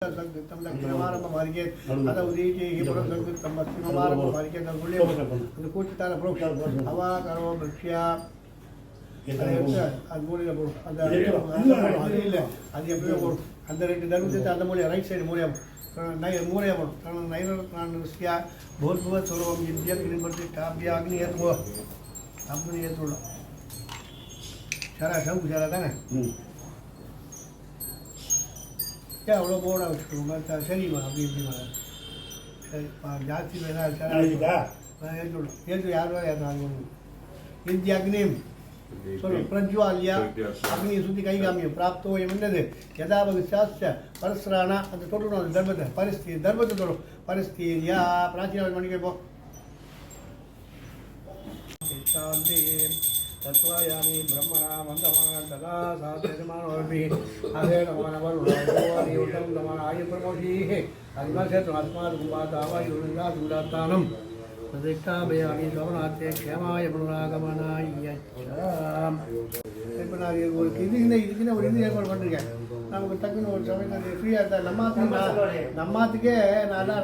संस्कृतं दक्षिणमारंभ मार्गे अथ उदीचे हि पुरं संस्कृतं पश्चिममारंभ मार्गे नगुल्ये ಅದು ಕೂಚಿತಾನ ಪ್ರೋಕ್ಷ ಹವಾ ಕರೋ ವೃಕ್ಷ್ಯ ಅದು ಮೂಲೆಗೆ போடு அது இல்லை அது எப்படியோ போடும் அந்த ரெண்டு தர்மத்தை அந்த மூலையை ரைட் சைடு மூலையாக மூலையாக போடும் நைரஸ்யா भूर्भुव स्वरूपं विद्यग्निपति काव्याग्नि ஏற்றுவோ அப்படி ஏற்றுள்ளோம் சரா சவுக்கு சரா தானே அவ்வளோ போட வச்சுக்கணும் சரிம்மா அப்படி இப்படிமா சரி ஜாஸ்தி வேணா ஏற்றுவிடும் ஏற்று யார் வேறு ஏற்றாங்க இந்திய அக்னியும் சொல்லு பிரஜ்வால்யா அக்னியை சுற்றி கை காமியும் பிராப்தோ என்னது யதாவது சாஸ்திர பரஸ்ரானா அந்த தொடரணும் அந்த தர்மத்தை பரிஸ்தி தர்மத்தை தொடரும் பரிஸ்தீரியா பிராச்சீன மணிக்கு போ तत्वायामी ब्रह्मणा वंदमान तदा साधमानोर्भि अधेन मानवरुणाय उत्तम दमान आयु प्रमोषीः अन्मसेतु अस्मात् कुम्भातावायुर्गा दूरात्तानं तदिष्टाभयामि सवनात्ये क्षेमाय पुनरागमनाय இப்போனாரு ஒரு இதுக்குன்னு ஒரு இது ஏற்பாடு பண்ணிருக்கேன் நமக்கு டக்குன்னு ஒரு சமயத்தில் ஃப்ரீயாக இருந்தால் நம்மாத்துக்கே நல்லா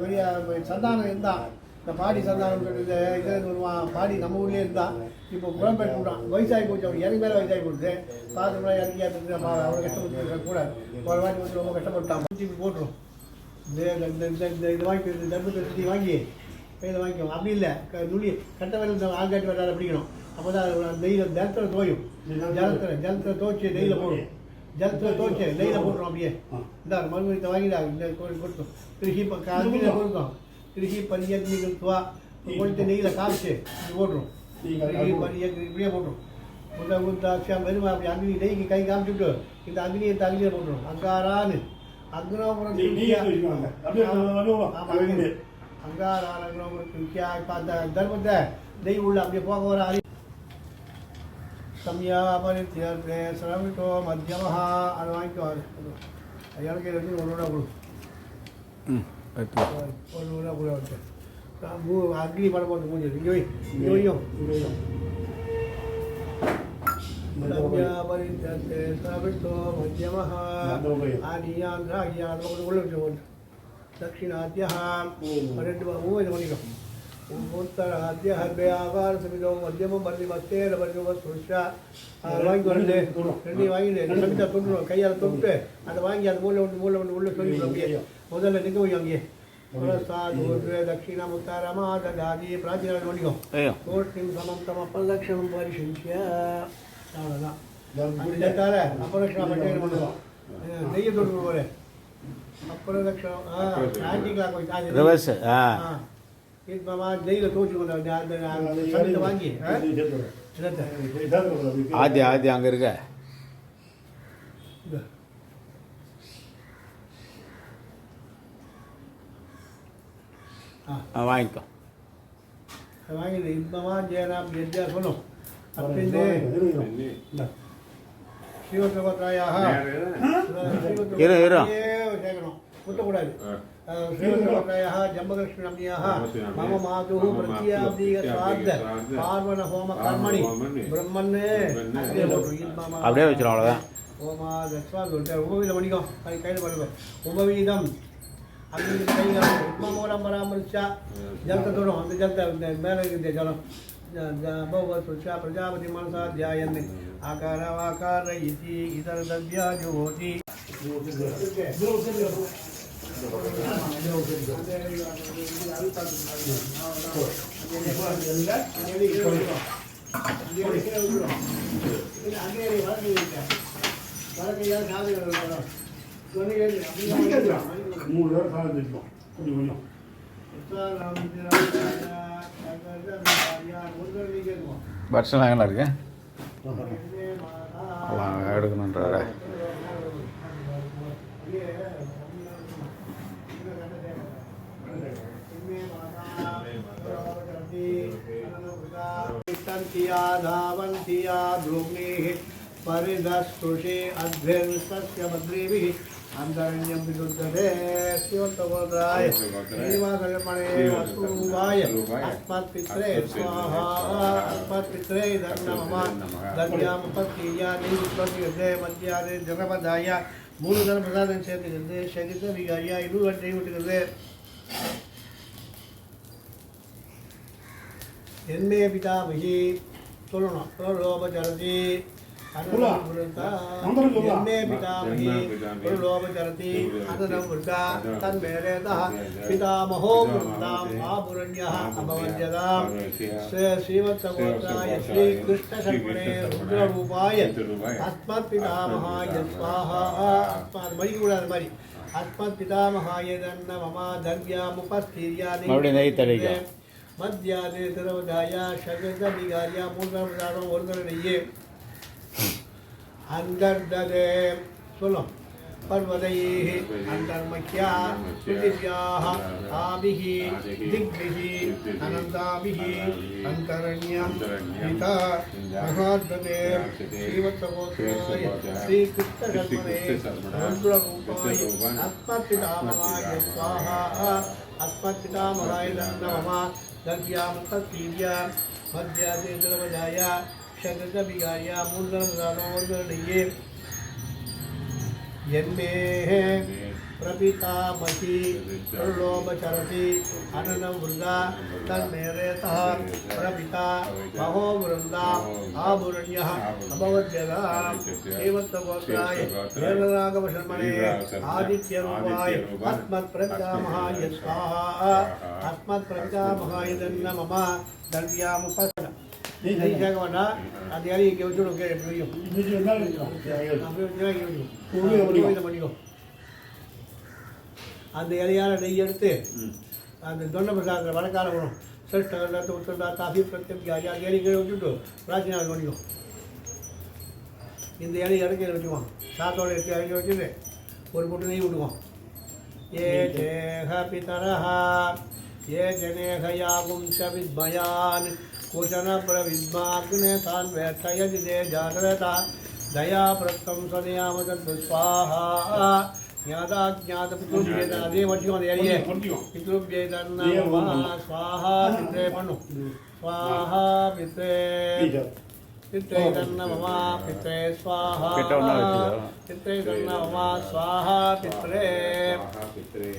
வெளியே சந்தானம் இருந்தான் இந்த பாடி சந்தானம் சொல்லிட்டு இதில் வருவான் பாடி நம்ம ஊர்லேயே இருந்தால் இப்போ புறம்பெற்று விட்டான் வயசாகி போச்சு அவர் எனக்கு மேலே வயசாகி போச்சு பார்த்துக்கலாம் இறங்கி எடுத்துட்டு அவரை கஷ்டப்பட்டு கூடாது ஒரு வாட்டி வந்து ரொம்ப கஷ்டப்பட்டான் திருப்பி போட்டுரும் இந்த இது வாங்கி இந்த தர்மத்தை சுற்றி வாங்கி இதை வாங்கிக்கோங்க அப்படி இல்லை நுழி கட்ட வேலை ஆள்காட்டி வேலை பிடிக்கணும் அப்போ தான் நெய்யில் ஜலத்தில் தோயும் ஜலத்தில் துவைச்சி நெய்யில் போடும் ஜலத்தில் துவைச்சி நெய்யில் போட்டுரும் அப்படியே இந்த மறுபடியும் வாங்கிடா இந்த கோயில் கொடுத்தோம் கிருஷி காலத்தில் கொடுத்தோம் கிருஷி பரியத்மிகத்துவா கொஞ்சம் நெய்யில் காமிச்சு இது போட்டுரும் கிருஷி பரியத் இப்படியே போட்டுரும் முட்டை உத்தாட்சியம் வெறும் அப்படி அக்னி நெய்க்கு கை காமிச்சுட்டு இந்த அக்னியை தகுதியை போட்டுரும் அங்காரான்னு அக்னோபுரம் அங்காரான அக்னோபுரம் பார்த்த தர்மத்தை நெய் உள்ள அப்படியே போக வர சம்யாபரித்யர்த்தே ஸ்ரவிட்டோ மத்தியமஹ அது வாங்கிக்கோ ஐயாளுக்கு வச்சு ஒரு ரூபா கொடு ஒரு ரூபா கூட வச்சு அக்னி படம் போட்டு மூஞ்சி இங்கேயும் சம்யாபரித்யர்த்தே ஸ்ரவிட்டோ மத்தியமஹ ஆனியாந்திராகியான் உள்ள வச்சு दक्षिणाद्यः ரெண்டு இது பண்ணிக்கும் उत्तराद्य हर्बे आकार समितो मध्यम मध्यमस्तेर मध्यम सुषा வாங்கி வந்து ரெண்டு வாங்கிடு சமிதா தொட்டுரும் கையால் தொட்டு அதை வாங்கி அது மூளை ஒன்று உள்ள சொல்லி அப்படியே முதல்ல நிற்க போய் அங்கேயே दक्षिणम् उत्तरमा ददाति प्राचीनान् பண்ணிக்கும் கோட்டிம் சமம் தம அப்பலக்ஷணம் பரிசுஷ்ய அவ்வளோதான் கேட்டால அப்பலக்ஷணம் பட்டே பண்ணுவோம் நெய்ய தொட்டு போகிறேன் अपरदक्षिण आंटी क्लॉक वाइज रिवर्स हां इस बाबा जैल तोच को समित वांगी आदि அங்க இருக்க வாங்கிக்கோ வாங்கி இந்தமா ஜெயராம் வித்யா சொல்லு அப்படியே ஸ்ரீவத்ரவத்ராயாஹ சேகரம் முட்டக்கூடாது ஸ்ரீவத்ரவத்ராயாஹ ஜம்பகலட்சுமியாஹ மம மாதுः பிரத்யாப்தீக ஸ்ராத்த பார்வண ஹோம கர்மணி பிரம்மன்னே அப்படியே வச்சிரும் அவ்வளவுதான் ஓமா தஸ்வா சொல்லிட்டு உபவீதம் பண்ணிக்கோ அது கையில் பண்ணுங்க உபவீதம் அப்படி கையில் உப்மூலம் பராமரிச்சா ஜலத்தை தொடும் அந்த ஜலத்தை மேலே இருக்கிற ஜலம் भवत्या प्रजापति मनसा ध्यायन् आकारावाकार इति इतरद्रव्या जुहोति பட்ஸ்லாம் எங்கே இருக்கு எடுக்கணுன்றார परिदस्तुषे अध्वर्षस्य भद्रेभिः अंतरण्यं विदुद्धते शिवतमोद्राय श्रीवासकर्मणे वस्तुरूपाय अस्मत्पित्रे स्वाहा अस्मत्पित्रे धर्ममः दद्यामुपत्तीया निरुत्पत्तियते मध्यादे जनपदाय 3 தரம் பிரசாதம் சேர்த்துக்கிறது. சகித விகாரியா 20 வாட்டி நெய் விட்டுக்கிறது. என்மே பிதாமகி சொல்லணும். லோபச்சரதி என்மே பிதாமகி லோபச்சரதி அனனம் விருத்தா தன்மேரேதா பிதாமகோ விருத்தாம் ஆபுரண்யः அபவத்யதாம் ஸ்ரீமத்சகோத்ராய ஸ்ரீகிருஷ்ணசர்மணே ருத்ரரூபாய அஸ்மத் பிதாமகாய ஸ்வாஹா. அஸ்மத் மடிக்கூடாது மாதிரி அஸ்மத் பிதாமகாய தன்ன மமா தர்வியாமுபஸ்தீர்யா மத்தியாதே திருவதாய சகத விகாரியா 3 பிரசாதம் 1 தரம் நெய்யே அந்தர்ததே சொல்லும். பர்வதையே அந்தர்மக்யா சுதிவ்யாஹ ஆபிஹி திக்பிஹி அனந்தாபிஹி அந்தரண்யம் பிதா மகாத்மதே ஸ்ரீவத்சகோத்ராய ஸ்ரீகிருஷ்ணசர்மணே ருத்ரரூபாய அஸ்மத்பிதாமகாய ஸ்வாஹா. அஸ்மத்பிதாமகாய நம தர்வியாமுபஸ்தீர்யா மத்தியாதே திருவதாய சகத விகாரியா 3 தரம் பிரசாதம் 1 தரம் நெய்யே என்மே பிரபிதாமகி லோபச்சரதி அனனம் விருதா தன்மேரேதா பிரபிதா மகோ விருந்தா ஆபுரண்யः அபவத்யதாம் ஸ்ரீமத்சகோத்ராய வேதராகவசர்மணே ஆதித்யரூபாய அஸ்மத் பிரபிதாமகாய ஸ்வாஹா. அஸ்மத் பிரபிதாமகாய தன்ன மம தர்வியாமுபஸ்தீர்யா नहीं जाएगा ना आदियारी के उधर के वीडियो वीडियो ना அப்படியே वीडियो அந்த இலையால நெய் எடுத்து அந்த தொண்டை பிரசாதத்தில் வடக்கால வரும் சிரஷ்டகர்தா உத்தரதா காஃபி பிரத்யேக ஏறி கீழே விட்டுட்டு பிராச்சீனா பண்ணிக்கும். இந்த இலையை இறக்கி வச்சுக்குவோம். சாத்தோட எடுத்து இறக்கி வச்சுட்டு ஒரு பொட்டு நெய் விட்டுக்குவோம். ஏ தேக பிதரஹா ஏ ஜனேகயாகும் சவித்மயான் कुशन प्रविद्माग्ने तान् व्यर्थयदिदे जागरता दया प्रत्तं सदयामदन् स्वाहा. ज्ञाताज्ञातपितृभ्ये अदे मठ्यों देरिये पितृभ्ये नमः स्वाहा. पित्रे पन्नु स्वाहा पित्रे पित्रे नमः पित्रे स्वाहा पित्रे नमः स्वाहा पित्रे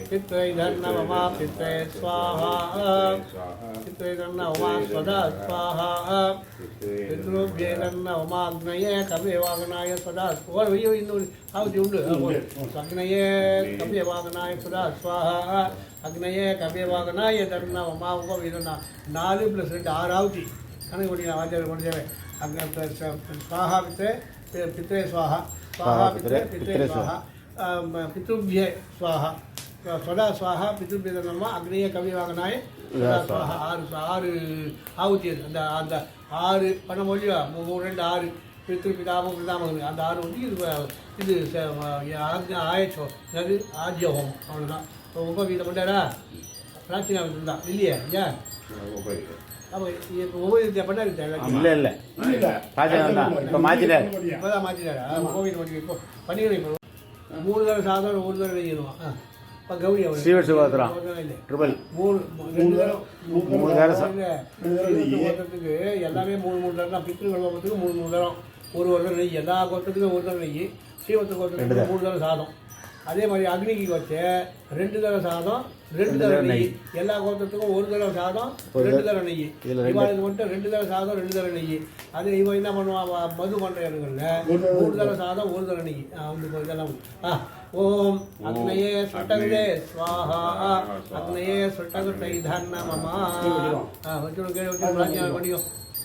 पित्रे नमः पित्रे स्वाहा पित्रे नमः सदा स्वाहा पितृभ्ये नमः अग्नये कव्यवागनाय सदा अग्नये कव्यवागनाय सदा स्वाहा अग्नये कव्यवागनाय नमः उपविदना 4 + 2 6 ஆவுதி கணக்கு பண்ணி ஆச்சாரிய கொண்டே अग्न स्वाहा पित्रे पित्रे स्वाहा स्वाहा पित्रे पित्रे स्वाहा पितृभ्ये स्वाहा सदा स्वाहा पितृभ्ये नमः अग्नेय कविवागनाय सदा स्वाहा. 6 ஆவுதி அந்த அந்த 6 பண்ண முடியா 3 2 6 பித்ரு பிதாமகம் பிதாமகம் அந்த 6 வந்து இது ஆயிடுச்சோ அது ஆஜ்ய ஹோமம் அவ்வளோதான். உபவீதம் பண்ணாரா பிராச்சீனா தான் இல்லையா ஏன் அப்போ உபவீதத்தை பண்ணாரு இல்லை இல்லை இப்போ மாற்றிட்டார் இப்போதான் மாற்றிட்டாரா உபவீதம் பண்ணி இப்போ பண்ணிக்கிறேன். இப்போ 3 தரம் சாதம் 1 தரம் நெய்யணும். இப்போ கௌரி ஓட்டத்துக்கு எல்லாமே 3 தரம் தான். பித்ருகள் ஓட்டத்துக்கு 3 தரம் 1 தரம் நெய். எல்லா கோட்டத்துக்கும் 1 தரம் நெய். ஸ்ரீவத்து கோட்டத்துக்கு 3 தரம் சாதம். அதே மாதிரி அக்னிக்கு வச்சு 2 தரம் சாதம் 2 தரம் நெய். எல்லா கோத்திரத்துக்கும் 1 தரம் சாதம் 2 தரம் நெய். இவாளுக்கு மட்டும் 2 தரம் சாதம் 2 தரம் நெய். அது இவன் என்ன பண்ணுவான் மது பண்ணுற இடங்கள்ல 3 தரம் சாதம் 1 தரம் நெய். வந்து இதெல்லாம் ஓம் அக்னயே சுட்டகே ஸ்வாஹா அக்னயே சுட்டகை தன்ன மமா வச்சு பிராஜ்யம் பண்ணிக்கோ.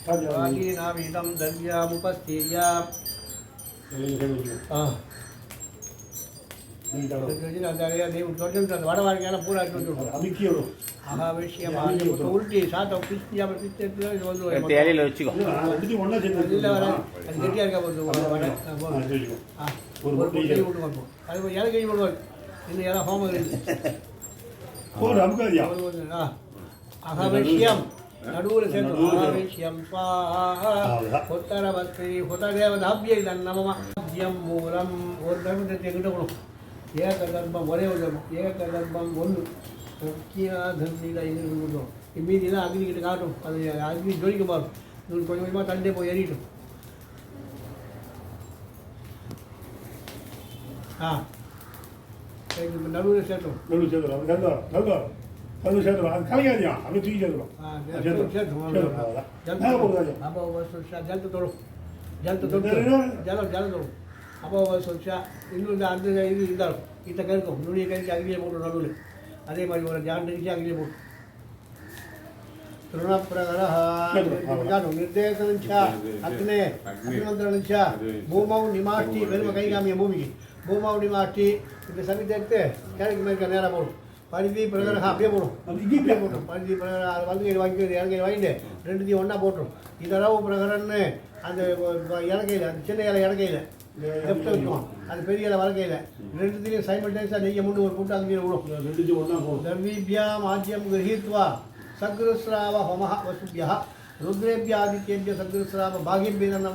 பிராச்சீனாவிதம் தர்வியாமுபஸ்தீர்யா வட வாழ்க்கையான பூரா உருட்டி சாத்தம் பிச்சு வந்து வச்சுக்கோ. இல்லை வர அது கெட்டியாக இருக்கா போது அது இலை கை போடுவார். இன்னும் இலை ஹோமம் அகவசியம் நடுவில் சேர்ந்து அகவசியம் உத்தரவஸ்திரி உததேவதாபியை தன்னமம் மூலம் ஒரு தர்மத்தை கிட்ட கொடுக்கும். ஏக கர்ப்பம் ஒரே ஒரு தர்மம் ஏக கர்ப்பம் 1 முக்கியதர்மியில் எங்களுக்கு கொடுக்கும். மீதிலாம் அக்னிக்கிட்ட காட்டும். அது அக்னி ஜொலிக்க மாறும். கொஞ்சம் கொஞ்சமாக தண்டே போய் எறிட்டும். ஆ சரி இப்போ நடுவில் சேர்த்தோம் நடுவு சேர்த்துடும் அப்படி சேர்த்துடும் நடுவு சேர்த்துடும் அது கலையாதியா அப்படி தூக்கி சேர்த்துடும் அப்போ ஜலத்தை தொடும் ஜலத்தை தொட்டு ஜலம் தொடும் அப்போ சொல்லிச்சா இன்னும் அந்த இது இருந்தாலும் இத்த கருக்கும் நுனியை கழிச்சு அகிலே போட்டு நடுவில் அதே மாதிரி ஒரு ஜான் கழிச்சு அகிலே போட்டு तृणप्रगरः निर्देशनं च अग्ने अग्निमन्त्रणं च भूमौ निमाष्टि வெறும் கைகாமிய பூமிக்கு பூமௌ நிமாஷ்டி இந்த சமயத்தை எடுத்து கிழக்கு மேற்க நேராக போடும் பரிதி பிரகரக அப்படியே போடும் அப்படியே போட்டோம் பரிதி பிரகர வலதுகையில் வாங்கிட்டு இடக்கையில் வாங்கிட்டு ரெண்டுத்தையும் ஒன்றா போட்டுரும் இதரவு பிரகரன்னு அந்த இடக்கையில் அந்த சின்ன இலை இடக்கையில் லெஃப்ட்டில் வச்சுக்குவோம் அது பெரிய இலை வலக்கையில் ரெண்டுத்தையும் சைமல்டேனியஸாக நெய்யை முண்டு ஒரு கூட்டு அங்கே விடும் தர்வீபியாம் ஆஜ்யம் கிரஹீத்வா सग्रस्राव होमः वसुभ्यः रुद्रेभ्य आदित्येभ्य सग्रस्राव भाग्येभ्य नमः